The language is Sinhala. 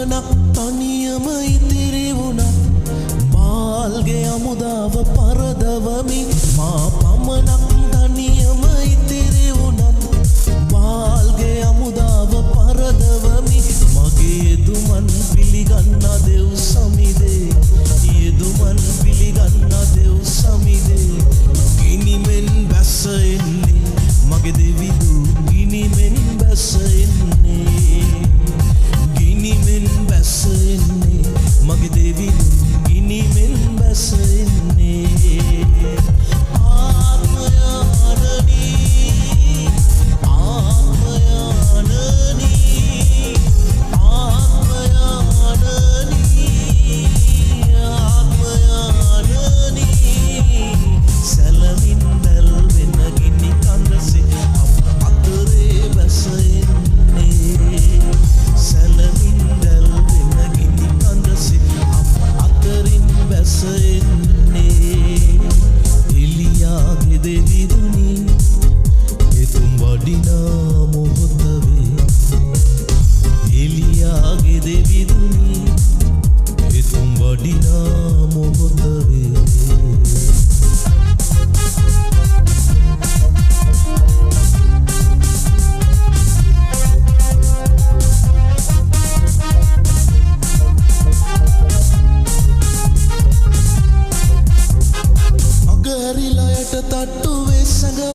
පමණක් තනියම ඉතිරි වුණත් බාල්ගේ අමුදාව පරදවමි මා පමණක් තනියම ඉතිරි වුණත් බාල්ගේ අමුදාව පරදවමි මගේ යෙදුමන් පිළිගන්නා දෙව් සමිදේ යෙදුමන් පිළිගන්නා දෙව් සමිදේ ගිනිමෙන් බැස එන්නේ මගේ දෙවිදු ගිනිමෙන් බැස එන්නේ ගිනිමෙන් බැස එන්නේ මගේ දෙවිදු ගිනිමෙන් බැස එන්නේ ආත්මයානනි ආත්මයානනි ආත්මයානනි ආත්මයානනි සැලමින් දැල් වෙන ගිනි කඳසේ අප අතරේ බැස එන්නේ සැලමින් දැල් වෙන ගිනි කඳසේ අප අතරින් බැස එන්නේ එලියාගේ දෙවිදුනි එතුම් වඩිනා මොහොත වේ එලියාගේ දෙවිදුනි එතුම් වඩිනා